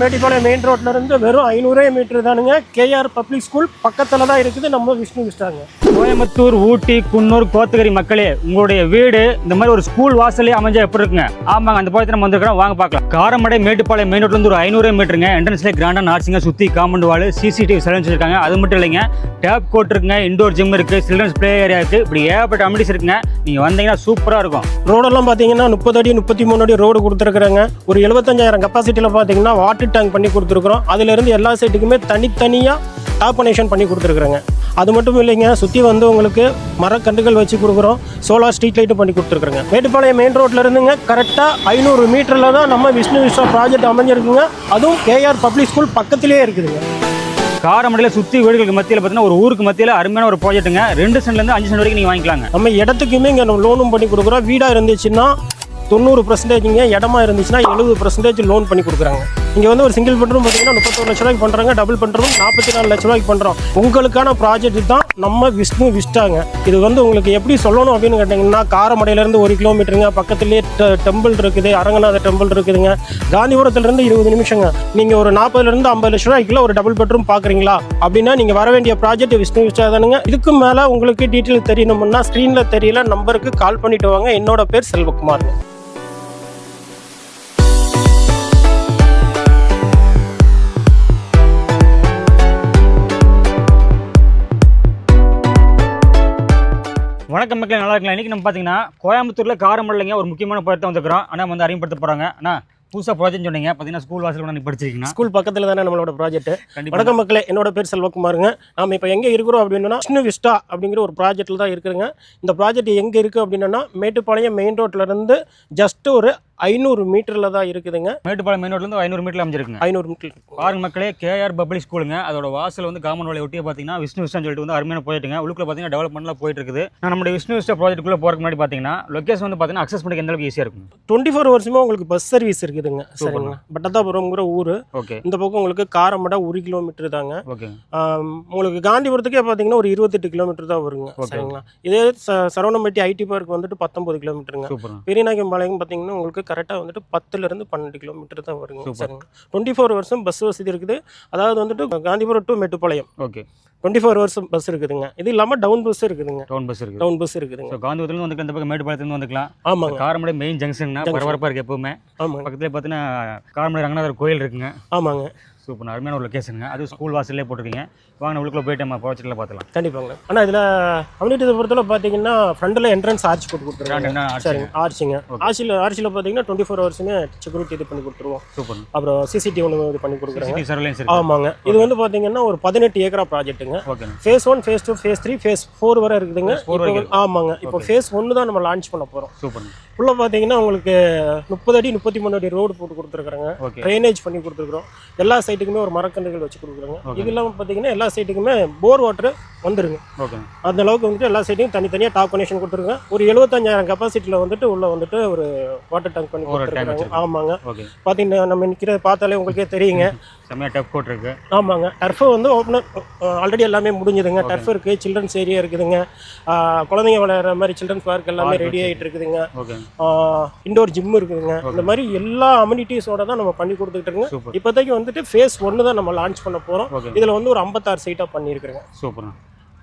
மேட்டிப்பாளையம் main ரோட்ல இருந்து வெறும் 500 மீட்டர் தானுங்க. கேஆர் பப்ளிக் ஸ்கூல் பக்கத்துல தான் இருக்குது. நம்ம விஷ்ணு விஸ்டாங்க. கோயம்புத்தூர், ஊட்டி, குன்னூர், கோத்தகிரி மக்களே, உங்களுடைய வீடு இந்த மாதிரி ஒரு ஸ்கூல் வாசலே அமைஞ்சா எப்படி இருக்குங்க? ஆமாங்க, அந்த பாயத்தில் நம்ம வந்திருக்கிறோம், வாங்க பார்க்கலாம். காரமடை மேட்டுப்பாளையம் மெயின் ரோட்ல இருந்து ஒரு 500 மீட்டருங்க. என்ட்ரன்ஸ்ல கிராண்டா நார்சிங்க சுற்றி காம்பவுண்ட் வால், சிசிடிவி சைலன்ஸ் இருக்காங்க. அது மட்டும் இல்லைங்க, டேப் கோட் இருக்குங்க, இண்டோர் ஜிம் இருக்கு, சில்ட்ரன்ஸ் பிளே ஏரியா இருக்கு. இப்படி ஏகப்பட்ட அமினிட்டிஸ் இருக்குங்க. நீங்க வந்தீங்கன்னா சூப்பரா இருக்கும். ரோடெல்லாம் பாத்தீங்கன்னா 30 அடி 33 அடி ரோடு கொடுத்துருக்காங்க. ஒரு 75,000 கெப்பாசிட்டியில பாத்தீங்கன்னா வாட்டர் டேங்க் பண்ணி கொடுத்துருக்கோம். அதுல இருந்து எல்லா சைட்டுக்குமே தனித்தனியா டாப் கனெக்ஷன் பண்ணி கொடுத்துருக்குறாங்க. அது மட்டும் இல்லைங்க, சுற்றி வந்து உங்களுக்கு மரக்கன்றுகள் வச்சு கொடுக்குறோம். சோலார் ஸ்ட்ரீட் லைட்டும் பண்ணி கொடுத்துருக்குறோங்க. மேட்டுப்பாளையம் மெயின் ரோட்ல இருந்துங்க கரெக்டாக 500 மீட்டரில் தான் நம்ம விஷ்ணு விஸ்வா ப்ராஜெக்ட் அமைஞ்சிருக்குங்க. அதுவும் கேஆர் பப்ளிக் ஸ்கூல் பக்கத்திலேயே இருக்குதுங்க. காரமடையில் சுற்றி வீடுகளுக்கு மத்தியில் பார்த்தீங்கன்னா ஒரு ஊருக்கு மத்தியில் அருமையான ஒரு ப்ராஜெக்ட்டுங்க. 2 சென்ட்லேருந்து 5 சென்ட் வரைக்கும் நீங்கள் வாங்கிக்கலாங்க. நம்ம இடத்துக்குமே இங்கே லோனும் பண்ணி கொடுக்குறோம். வீடாக இருந்துச்சுன்னா 90%, இடமா இருந்துச்சுன்னா 70% லோன் பண்ணி கொடுக்குறாங்க. இங்கே வந்து ஒரு சிங்கிள் பெட்ரூம் பார்த்தீங்கன்னா 31 லட்ச ரூபாய்க்கு பண்ணுறாங்க. டபுள் பெட்ரூம் 44 லட்ச ரூபாய்க்கு பண்ணுறோம். உங்களுக்கான ப்ராஜெக்ட் தான் நம்ம விஷ்ணு விஸ்டாங்க. இது வந்து உங்களுக்கு எப்படி சொல்லணும் அப்படின்னு கேட்டிங்கன்னா, காரமடையிலேருந்து 1 கிலோமீட்டருங்க. பக்கத்துலேயே டெம்பிள் இருக்குது, அரங்கநாத டெம்பிள் இருக்குதுங்க. காந்திபுரத்துலேருந்து 20 நிமிஷங்க. நீங்கள் ஒரு 40 50 லட்ச ரூபாய்க்குள்ள ஒரு டபுள் பெட்ரூம் பார்க்குறீங்களா அப்படின்னா நீங்கள் வர வேண்டிய ப்ராஜெக்ட் விஷ்ணு விஸ்டா தானுங்க. இதுக்கு மேலே உங்களுக்கு டீட்டெயில் தெரியணும்னா ஸ்க்ரீனில் தெரியல நம்பருக்கு கால் பண்ணிட்டு வாங்க. என்னோட பேர் செல்வகுமார். வணக்கம் மக்களே, நல்லா இருக்கலாம். இன்றைக்கி நம்ம பார்த்தீங்கன்னா கோயம்புத்தூரில் காரமடையிலங்க ஒரு முக்கியமான ப்ராஜெக்ட் வந்துருக்கிறோம். ஆனால் வந்து அறிமுகப்படுத்த போகிறாங்க. ஆனால் புதுசாக ப்ராஜெக்ட் சொன்னீங்க, பார்த்தீங்கன்னா ஸ்கூல் வாசல் நீங்கள் படிச்சிருக்கீங்க. ஸ்கூல் பக்கத்தில் தானே நம்மளோட ப்ராஜெக்ட். வணக்கம் மக்களே, என்னோட பேர் செல்வகுமாருங்க. நம்ம இப்போ எங்கே இருக்கிறோம் அப்படின்னா விஷ்ணு விஸ்டா அப்படிங்கிற ஒரு ப்ராஜெக்ட்டில் தான் இருக்குதுங்க. இந்த ப்ராஜெக்ட் எங்கே இருக்குது அப்படின்னா மேட்டுப்பாளையம் மெயின் ரோட்லேருந்து ஜஸ்ட் ஒரு 500 மீட்டரில் தான் இருக்குதுங்க. மேட்டுப்பாளையம் மெயின் ரோட்லேருந்து 500 மீட்டரில் அமைஞ்சிருக்குங்க. 500 மீட்டர் பாருங்க மக்களே, கேஆர் பப்ளிக் ஸ்கூலுங்க. அதோட வாசல் வந்து காமன் வாலை ஒட்டியே பார்த்தீங்கன்னா விஷ்ணு விஸ்டான்னு சொல்லிட்டு வந்து அருமையான ப்ராஜெக்ட்டுங்க. உள்ளுக்குள்ள பார்த்தீங்கன்னா டெவலப்மெண்ட்லாம் போயிட்டு இருக்குது. நம்மளுடைய விஷ்ணு விஸ்டா ப்ராஜெக்ட்டுக்குள்ளே போகிறதுக்கு முன்னாடி பார்த்தீங்கன்னா லொக்கேஷன் வந்து பார்த்தீங்கன்னா அக்சஸ் பண்ணி எந்த அளவுக்கு ஈஸியாக இருக்கும். 24 வருஷமா உங்களுக்கு பஸ் சர்வீஸ் இருக்குதுங்க. சரிங்களா, பட்டதாபுரம்ங்கிற ஊர். ஓகே, இந்த பக்கம் உங்களுக்கு காரமடை 1 கிலோமீட்டர் தாங்க. ஓகே, உங்களுக்கு காந்திபுரத்துக்கே பார்த்தீங்கன்னா ஒரு 28 கிலோமீட்டர் தான் வருங்க. சரிங்களா, இதே சரவணம்பட்டி ஐடி பார்க் வந்துட்டு 19 கிலோமீட்டருங்க. பெரியநாயக்கம்பாளையம் பார்த்தீங்கன்னா உங்களுக்கு கரெக்டாக வந்துட்டு 10லேருந்து 12 கிலோமீட்டர் தான் வருங்க. சரிங்க, 24 வருஷம் பஸ் வசதி இருக்குது. அதாவது வந்துட்டு காந்திபுரம் டு மேட்டுப்பாளையம். ஓகே, 24 வருஷம் பஸ் இருக்குதுங்க. இது இல்லாமல் டவுன் பஸ் இருக்குதுங்க. டவுன் பஸ் இருக்குதுங்க. காந்திபுரத்துலேருந்து வந்து இந்த பக்கம் மேட்டுப்பாளையத்துலேருந்து வந்துக்கலாம். ஆமாங்க, காரமடை மெயின் ஜங்ஷன்னா பரபரப்பாக இருக்குது எப்பவுமே. ஆமாம், பக்கத்துலேயே பார்த்தீங்கன்னா காரமடை ரங்கநாதர் கோயில் இருக்குங்க. ஆமாங்க, சூப்பர், அருமையான ஒரு லொக்கேஷனுங்க. அது ஸ்கூல் வாசல்லே போட்டிருக்கீங்க. வாங்க உள்ளுக்குள்ள போயிட்டு நம்ம ப்ராஜெக்ட்டில் பார்த்துலாம். கண்டிப்பாங்க. ஆனால் இதில் கம்யூனிட்டி பொறுத்தவரை பார்த்தீங்கன்னா ஃப்ரண்டில் என்ட்ரன்ஸ் ஆர்ச் போட்டு கொடுத்துருக்காங்க. சரிங்க, ஆர்ச்சிங்க. ஆர்ச்சியில் பார்த்தீங்கன்னா 24 ஹவர்ஸுமே செக்யூரிட்டி இது பண்ணி கொடுத்துருவோம். சூப்பர். அப்புறம் சிசிடிவி ஒன்று இது பண்ணி கொடுக்குறாங்க. ஆமாங்க, இது வந்து பார்த்தீங்கன்னா ஒரு 18 ஏக்கரா ப்ராஜெக்ட்டுங்க. ஃபேஸ் 1, ஃபேஸ் 2, ஃபேஸ் 3, ஃபேஸ் 4 வரை இருக்குதுங்க. ஆமாங்க, இப்போ ஃபேஸ் 1 தான் நம்ம லான்ச் பண்ண போகிறோம். சூப்பர். உள்ள பார்த்தீங்கன்னா உங்களுக்கு 30 அடி 33 அடி ரோடு போட்டு கொடுத்துருக்காங்க. ட்ரைனேஜ் பண்ணி கொடுத்துருக்குறோம். எல்லா சைட்டுக்குமே ஒரு மரக்கன்றுகள் வச்சு கொடுக்குறாங்க. இது இல்லாமல் பார்த்தீங்கன்னா எல்லா சைட்டுக்குமே போர் வாட்டர் வந்துருங்க. அந்த அளவுக்கு வந்துட்டு எல்லா சைட்டையும் தனித்தனியாக டாப் கனெக்ஷன் கொடுத்துருங்க. ஒரு 75,000 கெப்பாசிட்டியில் வந்துட்டு உள்ள வந்துட்டு ஒரு வாட்டர் டேங்க் பண்ணி கொடுத்துருக்காங்க. ஆமாங்க, பார்த்தீங்கன்னா நம்ம நிற்கிறத பார்த்தாலே உங்களுக்கே தெரியுங்க. ஆமாங்க, டர்ஃப் வந்து ஓப்பனர் ஆல்ரெடி எல்லாமே முடிஞ்சுதுங்க. டர்ஃப் இருக்கு, சில்ட்ரன்ஸ் ஏரியா இருக்குதுங்க, குழந்தைங்க விளையாடுற மாதிரி சில்ட்ரன்ஸ் பார்க் எல்லாமே ரெடி ஆகிட்டு இருக்குதுங்க. இண்டோர் ஜிம் இருக்குதுங்க. இந்த மாதிரி எல்லா அம்யூனிட்டிஸோட தான் நம்ம பண்ணி கொடுத்துட்டு இருக்கோம். இப்போதைக்கு வந்துட்டு ஃபேஸ் 1 தான் நம்ம லான்ச் பண்ண போகிறோம். இதில் வந்து ஒரு 56 சைட்டாக பண்ணியிருக்கிறேங்க. சூப்பர்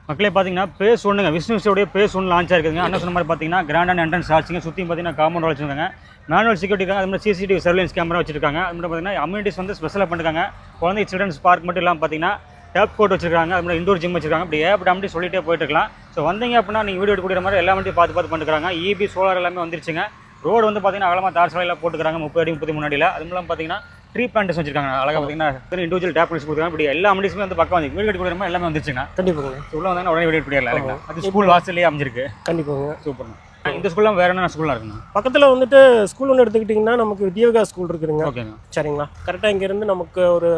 மக்களே, பார்த்தீங்கன்னா பேஸ் 1ங்க விஷ்ணு விஸ்டாவுடைய பேஸ் 1 லான்ச் ஆயிருக்குதுங்க. அண்ணன் சொன்ன மாதிரி பார்த்தீங்கன்னா கிராண்டான என்ட்ரன்ஸ் ஆச்சுங்க. சுற்றியும் பார்த்தீங்கன்னா காம்பவுண்ட் வால் வச்சுருக்காங்க. மேனுவல் செக்யூரிட்டி இருக்காங்க. அது மாதிரி சிசிடிவி சர்வேலன்ஸ் கேமரா வச்சிருக்காங்க. அது மட்டும் பார்த்தீங்கன்னா அம்யூனிட்டிஸ் வந்து ஸ்பெஷலாக பண்ணிருக்காங்க. குழந்தை சில்ட்ரன்ஸ் பார்க் மட்டும் இல்லாமல் பார்த்தீங்கன்னா டேப் கோட் வச்சிருக்காங்க. அது மாதிரி இண்டோர் ஜிம் வச்சிருக்காங்க. இப்படி ஏப்படி அம்மிட்டி சொல்லிட்டே போயிட்டு இருக்கலாம். ஸோ வந்தீங்க அப்படின்னா நீங்கள் வீடியோ எடுக்கக்கூடிய மாதிரி எல்லா மட்டும் பார்த்து பண்ணிருக்காங்க. இபி சோலார் எல்லாமே வந்துருச்சுங்க. ரோடு வந்து பார்த்தீங்கன்னா அகலமாக தார் சாலையில் போட்டுக்கிறாங்க. 30 அடி 33 அடியில். அது மூலம் பார்த்தீங்கன்னா ட்ரீ பிளான்ட்ஸ் வச்சிருக்காங்க. அழகாக பார்த்தீங்கன்னா இண்டிவிஜுவல் டேப் கொடுத்துருக்காங்க. இப்படி எல்லா அம்யூனிட்டிஸுமே வந்து பக்கம் வந்து வீடியோ எடுக்கக்கூடிய மாதிரி எல்லாமே வந்துருச்சுங்க. கண்டிப்பாக உள்ள வந்தாங்கன்னா உடனே வீடியோ எடுக்க. அது ஸ்கூல் வாசல்லே அமைஞ்சிருக்கு. கண்டிப்பாக சூப்பர். இந்த ஸ்கூல்லாம் வேற என்ன ஸ்கூல்லாம் இருக்குங்க? பக்கத்தில் வந்துட்டு ஸ்கூல் ஒன்று எடுத்துக்கிட்டிங்கன்னா நமக்கு வித்யாவிகாஸ் ஸ்கூல் இருக்குதுங்க. ஓகேங்க, சரிங்களா. கரெக்டாக இங்கேருந்து நமக்கு ஒரு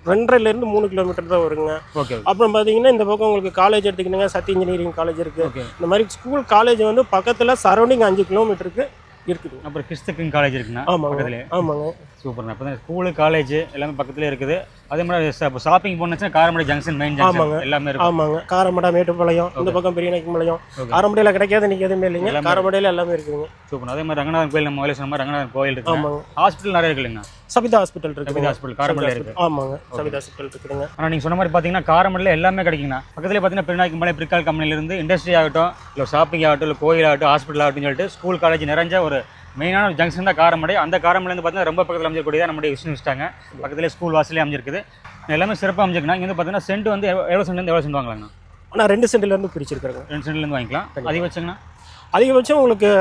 2.5லேருந்து 3 கிலோமீட்டர் தான் வருங்க. ஓகே, அப்புறம் பார்த்தீங்கன்னா இந்த பக்கம் உங்களுக்கு காலேஜ் எடுத்துக்கிட்டிங்கன்னா சத்தி இன்ஜினியரிங் காலேஜ் இருக்குது. இந்த மாதிரி ஸ்கூல் காலேஜ் வந்து பக்கத்தில் சரௌண்டிங் 5 கிலோமீட்டருக்கு இருக்குது. அப்புறம் கிறிஸ்து கிங் காலேஜ் இருக்குண்ணா. ஆமாங்க, ஆமாங்க. சூப்பர்ண்ணா. இப்போ ஸ்கூலு காலேஜ் எல்லாமே பக்கத்துலேயே இருக்குது. அதே மாதிரி ஷாப்பிங் போனுச்சுன்னா காரமடை ஜங்ஷன் மெயின் ஜங்ஷன் எல்லாமே இருக்கும். ஆமாங்க, காரமடை மேட்டுப்பாளையம், இந்த பக்கம் பெரியநாயக்கம்பாளையம். காரமடையில் கிடைக்காத இன்னைக்கு எதுவுமே இல்லைங்க, காரமடையில் எல்லாமே இருக்குதுங்க. சூப்பர். அதே மாதிரி ரங்கநாதன் கோயில், நம்ம சொன்ன மாதிரி ரங்கநாதன் கோயில் இருக்கு. ஆமாங்க. ஹாஸ்பிட்டல் நிறைய இருக்குல்லைங்க. சபிதா ஹாஸ்பிட்டல் இருக்கு. சபிதா ஹாஸ்பிட்டல் காரமடையில் இருக்கு. ஆமாங்க, சபிதா ஹாஸ்பிட்டல் இருக்குதுங்க. ஆனால் நீங்கள் சொன்ன மாதிரி பார்த்தீங்கன்னா காரமடையில் எல்லாமே கிடைக்குங்கண்ணா. பக்கத்துலேயே பார்த்தீங்கன்னா பெரியநாயக்கம்பாளையம் பிரிக்கால் கம்பெனிலேருந்து இண்டஸ்ட்ரி ஆகட்டும், இல்லை ஷாப்பிங் ஆகட்டும், இல்லை கோயில் ஆகட்டும், ஹாஸ்பிட்டல் ஆகட்டும் சொல்லிட்டு ஸ்கூல் காலேஜ் நிறைஞ்ச ஒரு மெயினான ஜங்ஷன் தான் காரமடை. அந்த காரமடையிலேருந்து பார்த்தீங்கன்னா ரொம்ப பக்கத்தில் அமைஞ்சிருக்கூடியதான் நம்முடைய விஷ்ணு வச்சுட்டாங்க. பக்கத்துலேயே ஸ்கூல் வாசலே அமைஞ்சிருக்குது. எல்லாமே சிறப்பாக அமைஞ்சிருக்குண்ணா. இங்கே வந்து பார்த்தீங்கன்னா சென்ட் வந்து எவ்வளோ சென்ட்லேருந்து எவ்வளோ சென்ட் வாங்கலாங்கண்ணா? ஆனால் 2 சென்ட்லேருந்து பிரிச்சிருக்காங்க. 2 சென்ட்லேருந்து வாங்கிக்கலாம். அதிகபட்சங்கண்ணா? அதிகபட்சம் உங்களுக்கு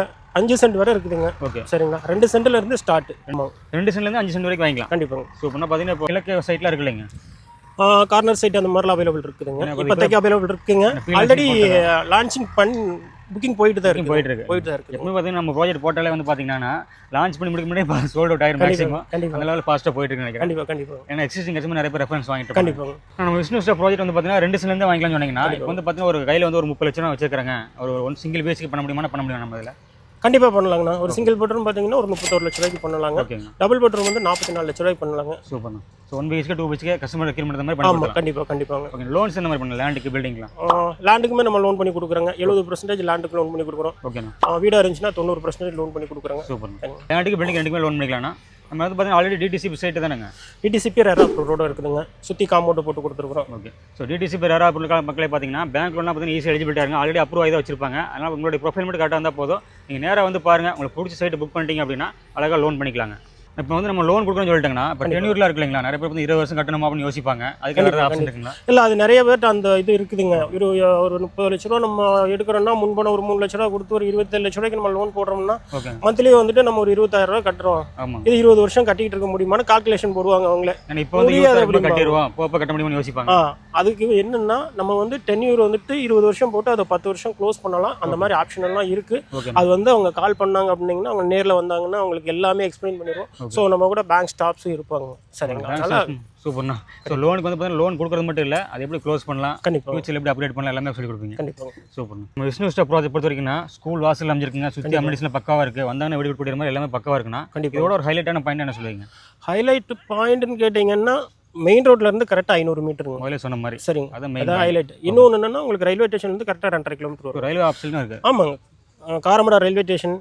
5 சென்ட் வரை இருக்குதுங்க. ஓகே, சரிங்களா. 2 சென்ட்லேருந்து ஸ்டார்ட். 2 சென்ட்லேருந்து 5 சென்ட் வரைக்கும் வாங்கிக்கலாம். கண்டிப்பாங்க. சூப்பர்னா. பார்த்தீங்கன்னா இப்போ கிழக்கு சைட்டில் இருக்கு இல்லைங்க, கார்னர் சைட் அந்த மாதிரிலாம் அவைலபிள் இருக்குதுங்க. இப்போதைக்கு அவைலபிள் இருக்குங்க. ஆல்ரெடி லான்ச்சிங் புக்கிங் போயிட்டு தான் இருக்கு. போயிட்டு இருக்கு. எப்பவுமே பார்த்தீங்கன்னா நம்ம ப்ராஜெக்ட் போட்டாலே வந்து பார்த்தீங்கன்னா லான்ச் பண்ணி முடிக்க முன்னாடி சோல்ட் அவுட் ஆயிரும் மேக்ஸிமம். அந்த லெவலில் ஃபாஸ்ட்டாக போயிட்டு இருக்கு நினைக்கிறேன். கண்டிப்பாக. ஏன்னா எக்ஸிஸ்டிங் கஸ்டமர் நிறைய பேர் ரெஃபரன்ஸ் வாங்கிட்டு. கண்டிப்பாக. நம்ம விஷ்ணு ஸ்டார் ப்ராஜெக்ட் வந்து பார்த்தீங்கன்னா 2 சென்ட்லேருந்து வாங்கிக்கலாம் சொன்னீங்கன்னா, இப்போ வந்து பார்த்தீங்கன்னா ஒரு கையில் வந்து ஒரு 30 லட்சம் வச்சிருக்காங்க. ஒரு சிங்கிள் பேஸ்க்கு பண்ண முடியுமா? பண்ண முடியும் நம்ம இதில்? கண்டிப்பாக பண்ணலாங்கண்ணா. ஒரு சிங்கிள் பெட்ரூம் பார்த்தீங்கன்னா ஒரு 31 லட்ச ரூபாய்க்கு பண்ணலாங்க. ஓகேங்க. டபுள் பெட்ரூம் வந்து 44 லட்ச ரூபாய்க்கு பண்ணலாங்க. சூப்பர்ண்ணா. So 1 BHK 2 BHK customer requirement மாதிரி ஆமாம், பண்ணலாம். கண்டிப்பாங்க. ஓகே. லோன்ஸ் என்ன மாதிரி பண்ணலாம்? லேண்டுக்கு, பில்டிங்லாம்? லேண்டுக்குமே நம்ம லோன் பண்ணி கொடுக்குறோங்க. 70% லேண்டுக்கு லோன் பண்ணி கொடுக்குறோம். ஓகேண்ணா. வீடாக இருந்துச்சுன்னா 90% லோன் பண்ணி கொடுக்குறாங்க. சூப்பர். லேண்டுக்கு, பில்டிங் ரெண்டுக்குமே லோன் பண்ணிக்கலாம்ண்ணா. நம்ம வந்து பார்த்தீங்கன்னா ஆல்ரெடி டிடிசிபி சைட்டு தானேங்க? டிடிசிபி ரேரா ரோடு இருக்குதுங்க. சுற்றி காம்பவுண்ட் போட்டு கொடுத்துருக்குறோம். ஓகே. ஸோ டிடிசிபி ரேரா மக்களே பார்த்தீங்கன்னா பேங்க் லோன்லாம் பார்த்தீங்கன்னா ஈஸியாக எலிஜிபிலிட்டி இருங்க. ஆல்ரெடி அப்ரூவ் ஆகி தான் வச்சிருப்பாங்க. அதனால் உங்களுடைய ப்ரொஃபைல் மட்டும் கரெக்டாக இருந்தால் போதும். நீங்கள் நேராக வந்து பாருங்கள். உங்களுக்கு பிடிச்ச சைட்டு புக் பண்ணிட்டீங்க அப்படின்னா அழகாக லோன் பண்ணிக்கலாங்க. இப்போ வந்து நம்ம லோன் கொடுக்கணும்னு சொல்லிட்டாங்கன்னா இப்போ டென்யூரில் இருக்கு இல்லைங்களா, நிறைய பேர் வந்து 20 வருஷம் கட்டணுமா அப்படின்னு யோசிப்பாங்க. அதுக்கு வேறு ஆப்ஷன் இருக்குங்களா? இல்லை, அது நிறைய பேர்ட்ட அந்த இது இருக்குதுங்க. ஒரு 30 லட்ச ரூபா நம்ம எடுக்கிறோம்னா முன்பணம் ஒரு 3 லட்ச ரூபா கொடுத்து ஒரு 27 லட்ச ரூபாய்க்கு நம்ம லோன் போடுறோம்னா மந்த்லி வந்துட்டு நம்ம ஒரு 20,000 ரூபா கட்டுறோம். இது 20 வருஷம் கட்டிட்டு இருக்க முடியுமான்னு கால்குலேஷன் போடுவாங்க அவங்களே. இப்போ வந்து கட்டிடுவோம், போப்ப கட்ட முடியும்னு யோசிப்பாங்க. அதுக்கு என்னன்னா நம்ம வந்து டென்யூர் வந்துட்டு 20 வருஷம் போட்டு அதை 10 வருஷம் க்ளோஸ் பண்ணலாம். அந்த மாதிரி ஆப்ஷன் எல்லாம் இருக்கு. அது வந்து அவங்க கால் பண்ணாங்க அப்படின்னா அவங்க நேரில் வந்தாங்கன்னா அவங்களுக்கு எல்லாமே எக்ஸ்பிளைன் பண்ணிடுவோம். ஸோ நம்ம கூட பேங்க் ஸ்டாஃப்ஸும் இருப்பாங்க. சரிங்களா. சூப்பர்ண்ணா. ஸோ லோனுக்கு வந்து பார்த்தீங்கன்னா லோன் கொடுக்குறது மட்டும் இல்லை, அது எப்படி க்ளோஸ் பண்ணலாம், கண்டிப்பாக ஃபியூச்சரில் எப்படி அப்டேட் பண்ணலாம் எல்லாமே சொல்லி கொடுப்பீங்க. கண்டிப்பாக. சூப்பர்ண்ணா. நம்ம விஷ்ணு ஸ்டார் ப்ராஜெக்ட் பொறுத்த வரைக்கும் ஸ்கூல் வாசல் அமைஞ்சிருக்குங்க. சுற்றி அமெனிட்டிஸ்லாம் பக்காவாக இருக்குது. வந்தாங்கன்னா வீடு கூடிய மாதிரி எல்லாமே பக்காவாக இருக்குண்ணா. கண்டிப்பாக. இதோட ஒரு ஹைலைட்டான பாயிண்ட் என்ன சொல்லுவீங்க? ஹைலைட் பாயிண்ட்னு கேட்டிங்கன்னா மெயின் ரோட்ல இருந்து கரெக்டாக 500 மீட்டருங்க. முதல்ல சொன்ன மாதிரி. சரிங்க. அதான் ஹைலைட். இன்னொன்று என்னன்னா உங்களுக்கு ரயில்வே ஸ்டேஷன் வந்து கரெக்டாக 2.5 கிலோமீட்டர் வரும். ரயில்வே ஆப்ஷனும் இருக்குது. ஆமாங்க. காரமடை ரயில்வே ஸ்டேஷன்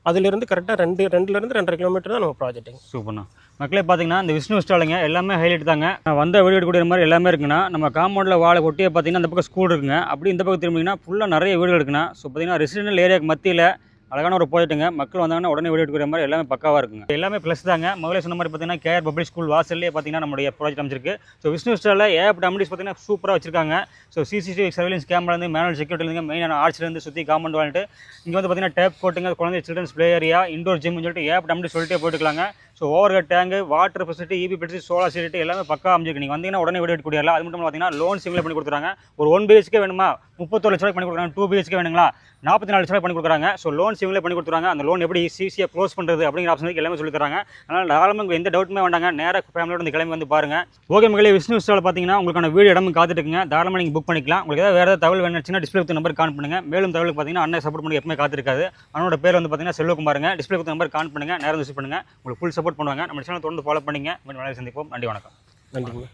அதிலிருந்து கரெக்டாக 2லேருந்து 2.5 கிலோமீட்டர் தான் நம்ம ப்ராஜெக்ட்டுங்க. சூப்பர்ண்ணா. மக்களே பார்த்தீங்கன்னா இந்த விஷ்ணு ஸ்டாலுங்க எல்லாமே ஹைலைட் தாங்க. வந்த வீடு எடுக்கக்கூடிய மாதிரி எல்லாமே இருக்குன்னா நம்ம காம்பவுண்டில் வாழை ஒட்டியே பார்த்தீங்கன்னா அந்த பக்கம் ஸ்கூல் இருக்குங்க. அப்படி இந்த பக்கம் திரும்பிங்கன்னா ஃபுல்லாக நிறைய வீடுகள் இருக்குண்ணா. ஸோ பார்த்தீங்கன்னா ரெசிடென்டல் ஏரியாவுக்கு மத்தியில் அழகான ஒரு ப்ராஜெக்ட்டுங்க. மக்கள் வந்தாங்கன்னா உடனே வீடு எடுக்கிற மாதிரி எல்லாமே பக்காவாக இருக்குங்க. எல்லாமே ப்ளஸ் தாங்க. முதல்ல சொன்ன மாதிரி பார்த்தீங்கன்னா கேஆர் பப்ளிக் ஸ்கூல் வாசல்லே பார்த்தீங்கன்னா நம்மளுடைய ப்ராஜெக்ட் அமைச்சிருக்கு. ஸோ விஷ்ணு ஸ்டாலில் ஏகப்பட்ட அமினிட்டிஸ் பார்த்தீங்கன்னா சூப்பராக வச்சிருக்காங்க. ஸோ சிசிடிவி சர்வேலன்ஸ் கேமராலேருந்து மேனுவல் செக்யூரிட்டிலேருந்து மெயினான ஆர்ச்சிலேருந்து சுற்றி காம்பவுண்ட் வந்துட்டு இங்கே வந்து பார்த்தீங்கன்னா டேப் கோட்டுங்க, குழந்தை சில்ட்ரன்ஸ் பிளே ஏரியா, இண்டோர் ஜிம்னு சொல்லிட்டு ஏகப்பட்ட அமினிட்டிஸ் சொல்லிட்டே போட்டுக்கலாங்க. So overhead tank, water facility, EB பெட்ஸ், சோலார் ஃபெசிலிட்டி எல்லாமே பக்கா அமைஞ்சிருக்கு. நீங்கள் வந்தீங்கன்னா உடனே வீடு எடுக்க முடியல. அது மட்டும் பார்த்தீங்கன்னா லோன் சிங்கிள் பண்ணி கொடுத்துறாங்க. ஒரு 1 BHK வேணுமா 31 லட்ச ரூபாய் பண்ணி கொடுக்குறாங்க. 2 BHK வேணுங்களா 44 லட்ச ரூபாய் பண்ணி கொடுக்குறாங்க. ஸோ லோன் சிங்கிளே பண்ணி கொடுத்துறாங்க. அந்த லோன் எப்படி ஈஸியாக க்ளோஸ் பண்ணுறது அப்படிங்கிற ஆப்ஷனுக்கு எல்லாமே சொல்லி தராங்க. அதனால் தாராளமாக எந்த டவுட்டுமே வேண்டாங்க. நேராக ஃபேமிலியோட இந்த கிளம்பி வந்து பாருங்கள். ஓகே மக்களே, விஷ்ணு ஸ்டாலில் பார்த்தீங்கன்னா உங்களுக்கான வீடு இடமும் காத்துட்டு இருக்குங்க. தாராளமாக நீங்கள் புக் பண்ணிக்கலாம். உங்களுக்கு ஏதாவது வேறு ஏதாவது தகவல் வேணுச்சுன்னா டிஸ்பிளே கொடுத்த நம்பர் கான் பண்ணுங்க. மேலும் தகவலுக்கு பார்த்தீங்கன்னா அண்ணன் சப்போர்ட் பண்ணி எப்பவுமே காத்திருக்காது. அவனோட பேர் வந்து பார்த்தீங்கன்னா செல்வகுமாருங்க. டிஸ்பிளே கொடுத்த நம்பர் கான் பண்ணுங்க. நேரம் விசிட் பண்ணுங்க. உங்களுக்கு ஃபுல் சப்போர்ட் பண்ணுவாங்க. நம்ம சேனல் தொடர்ந்து ஃபாலோ பண்ணிங்க. சந்திப்போம். நன்றி, வணக்கம். நன்றிங்க.